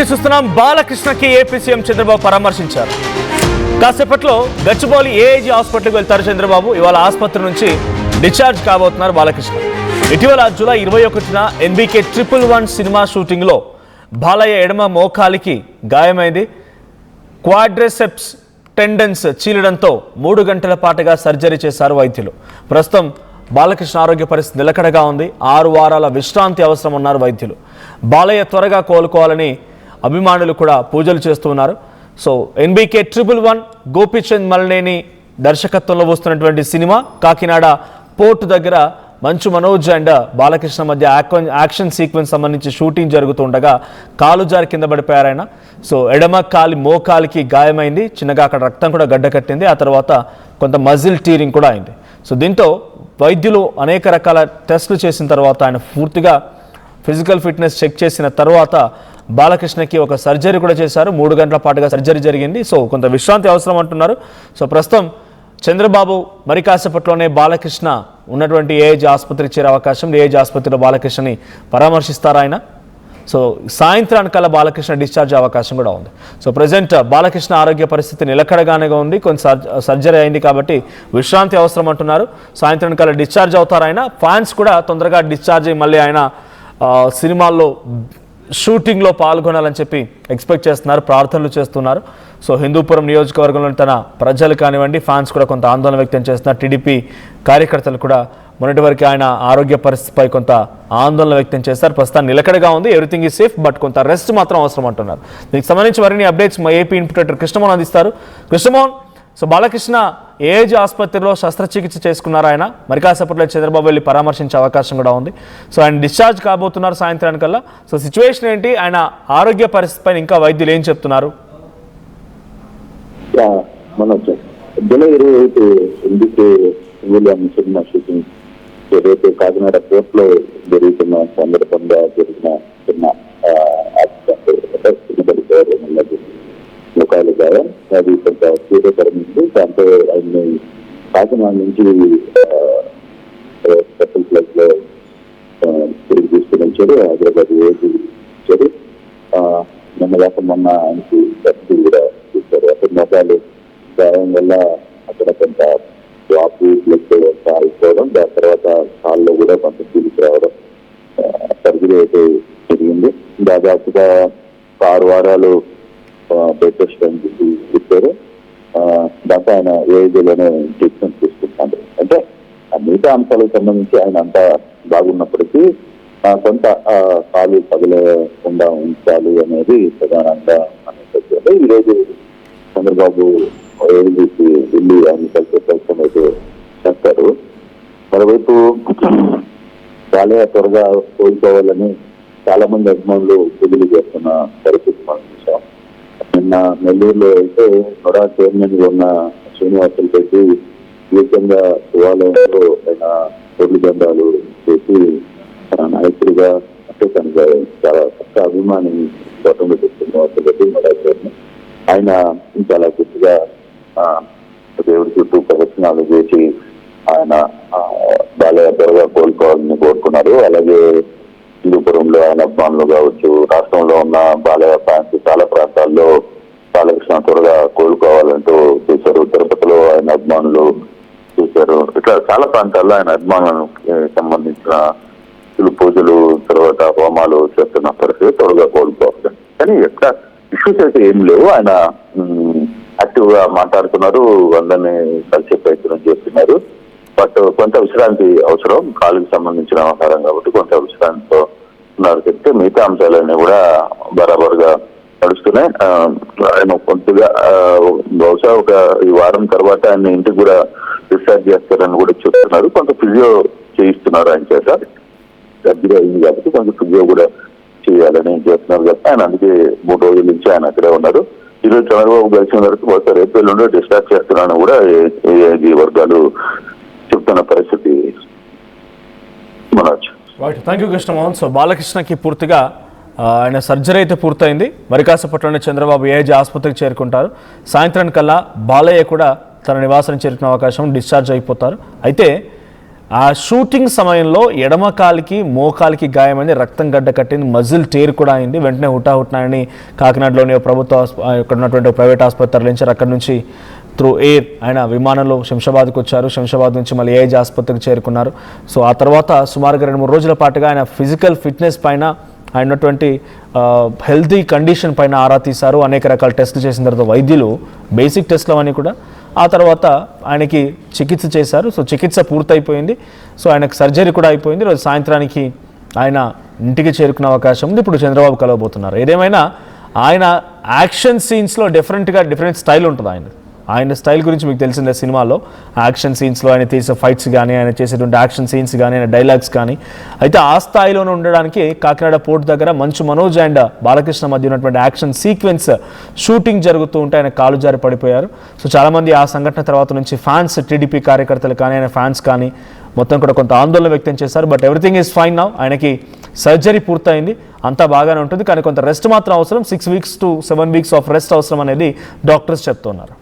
చూస్తున్నాం. బాలకృష్ణకి AP CM Chandrababu పరామర్శించారు. కాసేపట్లో గచ్చిబౌలి ఏఐజీ హాస్పిటల్కి వెళ్తారు చంద్రబాబు. ఇవాళ ఆసుపత్రి నుంచి డిశ్చార్జ్ కాబోతున్నారు బాలకృష్ణ. ఇటీవల జూలై 21న ఎన్బీకే 111 సినిమా షూటింగ్లో బాలయ్య ఎడమ మోకాలికి గాయమైంది. క్వాడ్రిసెప్స్ టెండన్స్ చీలడంతో 3 గంటల పాటుగా సర్జరీ చేశారు వైద్యులు. ప్రస్తుతం బాలకృష్ణ ఆరోగ్య పరిస్థితి నిలకడగా ఉంది. 6 వారాల విశ్రాంతి అవసరం ఉన్నారు వైద్యులు. బాలయ్య త్వరగా కోలుకోవాలని అభిమానులు కూడా పూజలు చేస్తున్నారు. సో ఎన్బీకే 111 గోపీచంద్ మల్నేని దర్శకత్వంలో వస్తున్నటువంటి సినిమా కాకినాడ పోర్టు దగ్గర మంచు మనోజ్ అండ్ బాలకృష్ణ మధ్య యాక్షన్ సీక్వెన్స్ సంబంధించి షూటింగ్ జరుగుతుండగా కాలు జారి కింద పడిపోయారు ఆయన. సో ఎడమ కాలి మోకాలికి గాయమైంది. చిన్నగా అక్కడ రక్తం కూడా గడ్డకట్టింది. ఆ తర్వాత కొంత మజిల్ టీరింగ్ కూడా అయింది. సో దీంతో వైద్యులు అనేక రకాల టెస్టులు చేసిన తర్వాత ఆయన పూర్తిగా ఫిజికల్ ఫిట్నెస్ చెక్ చేసిన తర్వాత బాలకృష్ణకి ఒక సర్జరీ కూడా చేశారు. 3 గంటల పాటుగా సర్జరీ జరిగింది. సో కొంత విశ్రాంతి అవసరం అంటున్నారు. సో ప్రస్తుతం చంద్రబాబు మరి కాసేపట్లోనే బాలకృష్ణ ఉన్నటువంటి ఏఐజీ ఆసుపత్రికి చేరే అవకాశం. ఏఐజీ ఆసుపత్రిలో బాలకృష్ణని పరామర్శిస్తారు ఆయన. సో సాయంత్రానికల్లా బాలకృష్ణ డిశ్చార్జ్ అవకాశం కూడా ఉంది. సో ప్రజెంట్ బాలకృష్ణ ఆరోగ్య పరిస్థితి నిలకడగానే ఉంది. కొంచెం సర్జరీ అయింది కాబట్టి విశ్రాంతి అవసరం అంటున్నారు. సాయంత్రానికల్లా డిశ్చార్జ్ అవుతారు ఆయన. ఫ్యాన్స్ కూడా తొందరగా డిశ్చార్జ్ అయ్యి మళ్ళీ ఆయన సినిమాల్లో షూటింగ్లో పాల్గొనాలని చెప్పి ఎక్స్పెక్ట్ చేస్తున్నారు, ప్రార్థనలు చేస్తున్నారు. సో హిందూపురం నియోజకవర్గంలోని తన ప్రజలు కానివ్వండి, ఫ్యాన్స్ కూడా కొంత ఆందోళన వ్యక్తం చేస్తున్నారు. టీడీపీ కార్యకర్తలు కూడా మొన్నటి వరకు ఆయన ఆరోగ్య పరిస్థితిపై కొంత ఆందోళన వ్యక్తం చేస్తారు. ప్రస్తుతం నిలకడగా ఉంది, ఎవ్రీథింగ్ ఈజ్ సేఫ్, బట్ కొంత రెస్ట్ మాత్రం అవసరం అంటున్నారు. దీనికి సంబంధించి మరిన్ని అప్డేట్స్ మా ఏపీ ఇన్పుటర్ కృష్ణమోహన్ అందిస్తారు. కృష్ణమోహన్, సో బాలకృష్ణ ఏఐజీ ఆసుపత్రిలో శస్త్రచికిత్స చేసుకున్నారు ఆయన. మరి కాసేపట్లో చంద్రబాబు వెళ్ళి పరామర్శించే అవకాశం కూడా ఉంది. సో ఆయన డిశ్చార్జ్ కాబోతున్నారు సాయంత్రానికల్లా. సో సిచ్యువేషన్ ఏంటి, ఆయన ఆరోగ్య పరిస్థితిపై ఇంకా వైద్యులు ఏం చెప్తున్నారు? జూలై 25 సినిమా షూటింగ్ ఏదైతే కాకినాడ పోర్ట్ లో జరుగుతున్న సందర్భంగా జరిగిన చిన్న ముఖాలు గాయం అది కొంత తీవ్రతరమైంది. దాంతో ఆయన్ని కాకినాడ నుంచి స్పెషల్ ఫ్లైట్ లో తిరిగి తీసుకుని వచ్చారు. హైదరాబాద్ వచ్చారు. మొన్న ఆయనకి సర్జరీ కూడా చూశారు. అక్కడ మొఖాలు గాయం వల్ల అక్కడ కొంత వాపు బ్లడ్ అయిపోవడం, దాని తర్వాత కాల్లో కూడా కొంత తీరికి రావడం సర్జరీ అయితే జరిగింది. దాదాపుగా 6 వారాలు బెడ్ రెస్ట్ అని చెప్పారు. దాంతో ఆయన ఏఐజీలోనే ట్రీట్మెంట్ తీసుకుంటున్నారు. అంటే మిగతా అంశాలకు సంబంధించి ఆయన అంతా బాగున్నప్పటికీ కొంత కాలు పగలకుండా ఉంచాలి అనేది ప్రధానంగా అనిపించారు. ఈరోజు చంద్రబాబు ఏఐజీకి వెళ్ళి ఆయన కలిసే ప్రయత్నం అయితే చేస్తారు. మరోవైపు బాలయ్య త్వరగా కోలుకోవాలని చాలా మంది అభిమానులు పూజలు చేస్తున్న పరిస్థితి మనం చూసాం. నిన్న నెల్లూరులో అయితే నొరా చైర్మన్ గా ఉన్న శ్రీనివాసులు పెట్టి ఏకంగా శివాలయంలో ఆయన పొడి దండాలు చేసి తన నాయకుడిగా అంటే తనకు చాలా కొత్త అభిమాని గతంలో శ్రీనివాసులు పెట్టి నొరా చైర్మన్ ఆయన చాలా గట్టిగా దేవుడి చుట్టూ ప్రదర్శనలు చేసి ఆయన బాలయ్య త్వరగా కోలుకోవాలని కోరుకున్నారు. అలాగే హిందూపురంలో ఆయన అభిమానులు కావచ్చు, రాష్ట్రంలో ఉన్న బాలయ్య ఫ్యాన్స్ చాలా ప్రాంతాల్లో బాలకృష్ణ త్వరగా కోలుకోవాలంటూ చూశారు. తిరుపతిలో ఆయన అభిమానులు చూశారు. ఇట్లా చాలా ప్రాంతాల్లో ఆయన అభిమానులకు సంబంధించిన పూజలు తర్వాత హోమాలు చేస్తున్న పరిస్థితి త్వరగా కోలుకోవాలి. కానీ ఎక్కడ ఇష్యూస్ అయితే ఏం లేవు. ఆయన యాక్టివ్ గా మాట్లాడుతున్నారు, అందరినీ కలిసే ప్రయత్నం చేస్తున్నారు. బట్ కొంత విశ్రాంతి అవసరం, కాలుకి సంబంధించిన వ్యవహారం కాబట్టి కొంత విశ్రాంతితో ఉన్నారు. చెప్తే మిగతా అంశాలన్నీ కూడా బరాబరుగా నడుస్తున్నాయి. ఆయన కొద్దిగా బహుశా ఈ వారం తర్వాత ఆయన ఇంటికి కూడా డిశ్చార్జ్ చేస్తారని కూడా చెప్తున్నారు. కొంత ఫిజియో చేయిస్తున్నారు ఆయన చేత. సర్జరీ అయింది కాబట్టి కొంత ఫిజియో కూడా చేయాలని చేస్తున్నారు కాబట్టి ఆయన అందుకే 3 రోజుల నుంచి ఆయన అక్కడే ఉన్నారు. ఈరోజు చంద్రబాబు కలిసిన వరకు బహుశా రేపు నుండి డిశ్చార్జ్ చేస్తున్నారని కూడా ఏఐజీ వర్గాలు చెప్తున్న పరిస్థితి Manoj. Thank you Krishnamohan. So బాలకృష్ణకి పూర్తిగా ఆయన సర్జరీ అయితే పూర్తయింది. మరి కాసేపట్లోనే చంద్రబాబు ఏఐజీ ఆసుపత్రికి చేరుకుంటారు. సాయంత్రానికల్లా బాలయ్య కూడా తన నివాసానికి చేరుకునే అవకాశం, డిశ్చార్జ్ అయిపోతారు. అయితే ఆ షూటింగ్ సమయంలో ఎడమ కాలికి మోకాలికి గాయమైంది, రక్తం గడ్డ కట్టింది, మజిల్ టేర్ కూడా అయింది. వెంటనే హుటాహుటినాయని కాకినాడలోని ఇక్కడ ఉన్నటువంటి ప్రైవేట్ ఆసుపత్రి తరలించారు. అక్కడి నుంచి త్రూ ఎయిర్ ఆయన విమానంలో శంషాబాద్కి వచ్చారు. శంషాబాద్ నుంచి మళ్ళీ ఏఐజీ ఆసుపత్రికి చేరుకున్నారు. సో ఆ తర్వాత సుమారుగా 2-3 రోజుల పాటుగా ఆయన ఫిజికల్ ఫిట్నెస్ పైన, ఆయన ఉన్నటువంటి హెల్తీ కండిషన్ పైన ఆరా తీశారు. అనేక రకాల టెస్టులు చేసిన తర్వాత వైద్యులు బేసిక్ టెస్ట్లు అవన్నీ కూడా, ఆ తర్వాత ఆయనకి చికిత్స చేశారు. సో చికిత్స పూర్తయిపోయింది. సో ఆయనకు సర్జరీ కూడా అయిపోయింది. రోజు సాయంత్రానికి ఆయన ఇంటికి చేరుకునే అవకాశం ఉంది. ఇప్పుడు చంద్రబాబు కలవబోతున్నారు. ఏదేమైనా ఆయన యాక్షన్ సీన్స్లో డిఫరెంట్ స్టైల్ ఉంటుంది. ఆయన స్టైల్ గురించి మీకు తెలిసిందే. సినిమాలో యాక్షన్ సీన్స్లో ఆయన తీసే ఫైట్స్ కానీ, ఆయన చేసేటువంటి యాక్షన్ సీన్స్ కానీ, ఆయన డైలాగ్స్ కానీ, అయితే ఆ స్థాయిలోనే ఉండడానికి కాకినాడ పోర్ట్ దగ్గర మంచు మనోజ్ అండ్ బాలకృష్ణ మధ్య ఉన్నటువంటి యాక్షన్ సీక్వెన్స్ షూటింగ్ జరుగుతూ ఉంటే ఆయన కాలు జారి పడిపోయారు. సో చాలామంది ఆ సంఘటన తర్వాత నుంచి ఫ్యాన్స్, టీడీపీ కార్యకర్తలు కానీ, ఆయన ఫ్యాన్స్ కానీ మొత్తం కూడా కొంత ఆందోళన వ్యక్తం చేశారు. But everything is fine now. ఆయనకి సర్జరీ పూర్తయింది, అంతా బాగానే ఉంటుంది. కానీ కొంత రెస్ట్ మాత్రం అవసరం. 6 weeks to 7 weeks of rest అవసరం అనేది డాక్టర్స్ చెప్తున్నారు.